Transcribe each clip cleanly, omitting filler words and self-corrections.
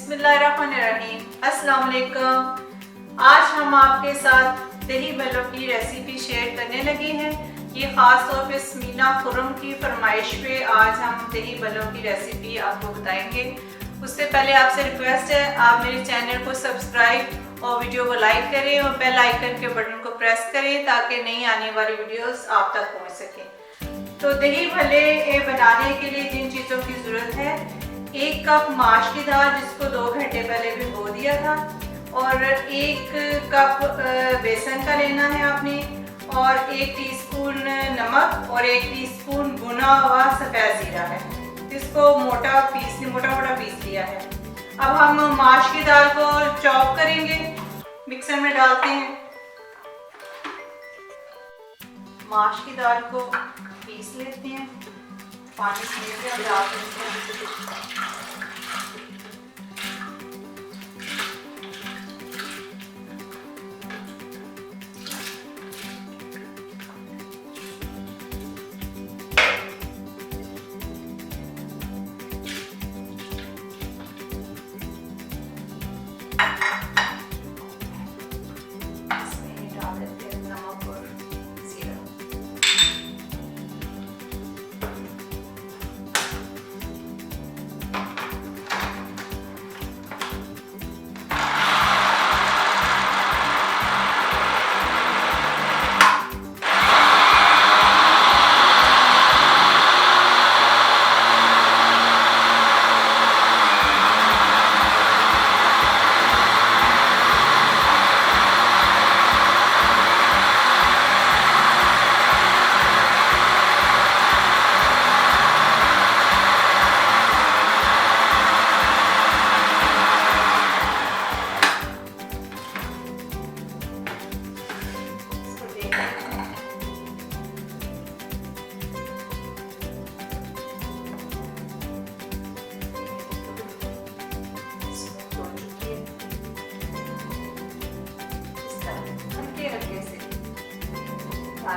बिस्मिल्लाहिर्रहमानिर्रहीम। अस्सलाम वालेकुम। आज हम आपके साथ दही भल्लों की रेसिपी शेयर करने लगे हैं। ये ख़ास तौर पे स्मीना खुर्रम की फरमाइश पे आज हम दही भल्लों की रेसिपी आपको बताएंगे। उससे पहले आपसे रिक्वेस्ट है, आप मेरे चैनल को सब्सक्राइब और वीडियो को लाइक करें और बेल आइकन के बटन को प्रेस करें ताकि नई आने वाली वीडियोस आप तक पहुंच सकें। तो दही भल्ले बनाने के लिए जिन चीज़ों की ज़रूरत है, 1 कप माश की दाल जिसको 2 घंटे पहले भिगो दिया था, और 1 कप बेसन का लेना है आपने, और 1 टीस्पून नमक और 1 टीस्पून भुना हुआ सफ़ेद ज़ीरा है जिसको मोटा मोटा पीस लिया है। अब हम माश की दाल को चॉप करेंगे, मिक्सर में डालते हैं। माश की दाल को पीस लेते हैं, पानी में डाल देते हैं।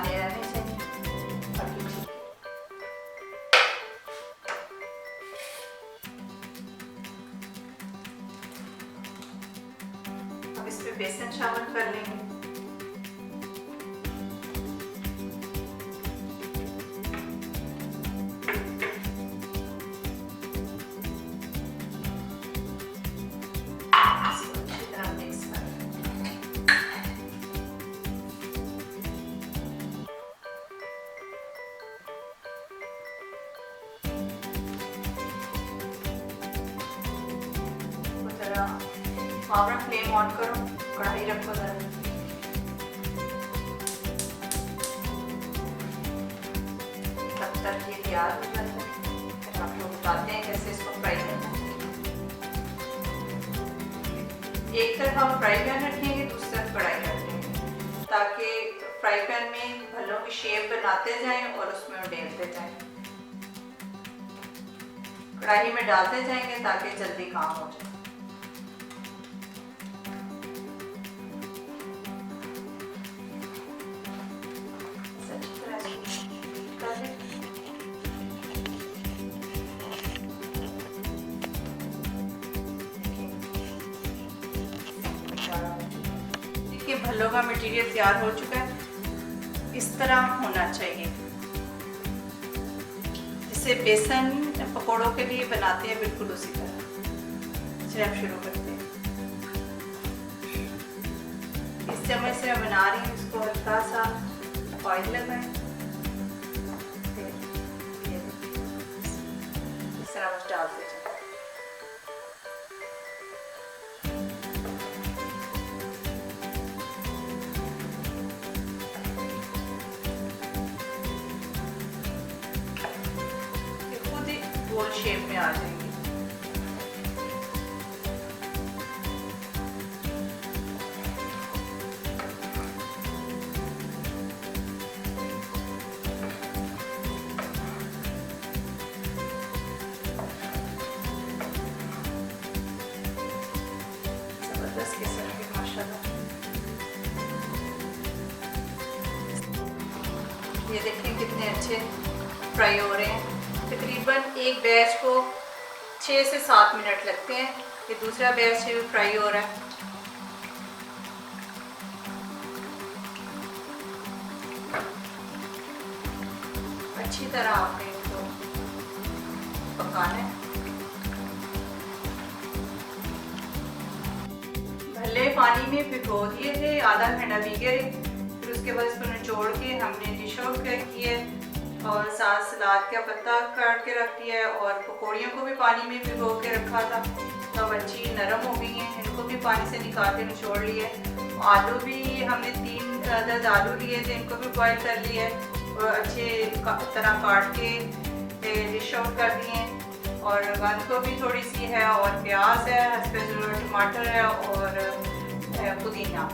रहने चाहिए। अब इस पे बेसन शामिल कर लेंगे। पावर फ्लेम ऑन करो, कढ़ाई रखो जरा। तब तक ये तैयार हो जाता है, फिर आप लोग बताते हैं कैसे इसको फ्राई करना है। एक तरफ हम फ्राई पैन रखेंगे, दूसरी तरफ कढ़ाई रखेंगे ताकि फ्राई पैन में भल्लों की शेप बनाते जाएं और उसमें उडेलते जाएं। कढ़ाई में डालते जाएंगे ताकि जल्दी काम हो जाए। देखिए भल्लों का मटेरियल तैयार हो चुका है, इस तरह होना चाहिए जिससे बेसन पकौड़ों के लिए बनाते हैं, बिल्कुल उसी तरह। चलिए अब शुरू करते हैं। इस चम्मच से मैं बना रही हूँ, इसको हल्का सा ऑयल लगाएं, इस तरह बस डालते जाएं। गोल शेप में आ जाएगी। जबरदस्त किस्म की माशाल्लाह। ये देखें कितने अच्छे फ्राई हो रहे हैं। तकरीबन एक बैच को 6 से 7 मिनट लगते हैं ये दूसरा बैच भी फ्राई हो रहा है। अच्छी तरह आपने इसको पकाना है। भले पानी में भिगो दिए थे, आधा घंटा भीगे रहे, फिर उसके बाद इसको निचोड़ के हमने डिश आउट कर किया और साथ सलाद का पत्ता काट के रख दिया है और पकौड़ियों को भी पानी में भिगो के रखा था, तब अच्छी नरम हो गई हैं। इनको भी पानी से निकाल के निचोड़ लिया है। आलू भी हमने 3 अदद आलू लिए थे, इनको भी बॉईल कर लिया है और अच्छे तरह काट के डिश आउट कर दिए हैं। और बंद गोभी थोड़ी सी है और प्याज है, हस्बे ज़रूरत टमाटर है और पुदीना।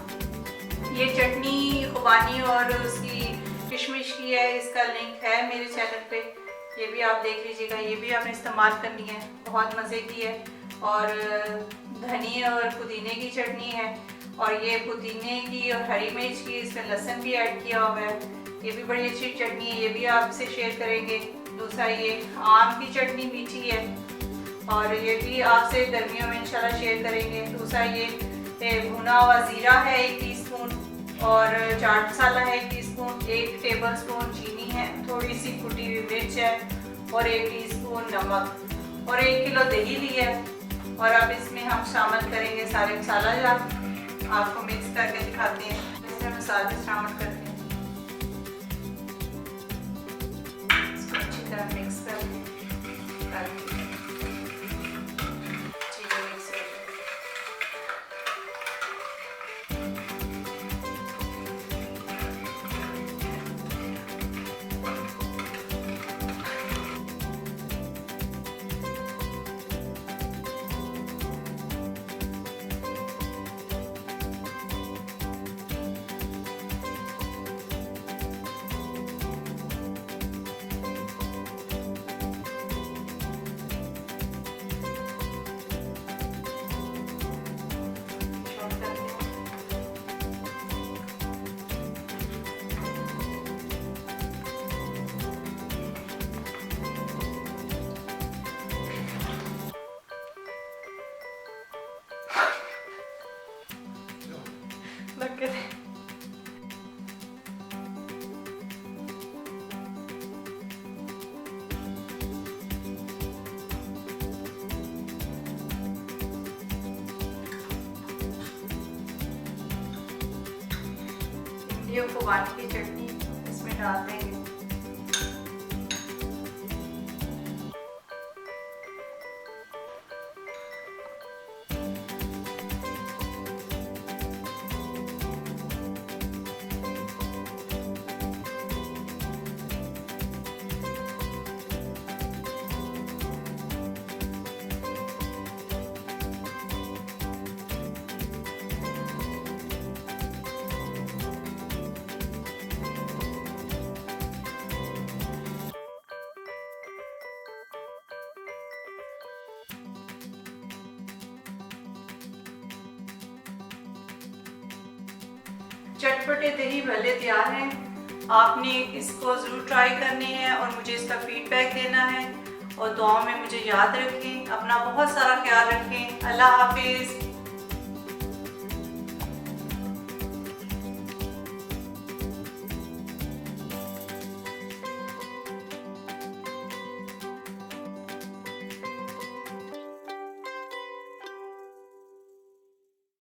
ये चटनी खुबानी और उसकी किशमिश की है, इसका लिंक है मेरे चैनल पे, ये भी आप देख लीजिएगा। ये भी आपने इस्तेमाल करनी है, बहुत मज़े की है। और धनिया और पुदीने की चटनी है और ये पुदीने की और हरी मिर्च की, इसमें लहसुन भी ऐड किया हुआ है। ये भी बड़ी अच्छी चटनी है, ये भी आपसे शेयर करेंगे। दूसरा ये आम की चटनी मीठी है और ये भी आपसे गर्मियों में इंशाल्लाह शेयर करेंगे। दूसरा ये भुना हुआ ज़ीरा है 1 टीस्पून और चाट मसाला है 1 टीस्पून, 1 टेबलस्पून चीनी है, थोड़ी सी कुटी हुई मिर्च है और 1 टीस्पून नमक और 1 किलो दही ली है। और अब इसमें हम शामिल करेंगे सारे मसाला जात, आपको मिक्स करके दिखाते हैं। इसमें मसाले शामिल करते हैं, इसको अच्छी तरह मिक्स कर लग के इमलियों को बाटी की चटनी इसमें डाल देंगे। चटपटे दही भल्ले तैयार हैं। आपने इसको ज़रूर ट्राई करने हैं और मुझे इसका फीडबैक देना है और दुआओं में मुझे याद रखें। अपना बहुत सारा ख्याल रखें। अल्लाह हाफिज़।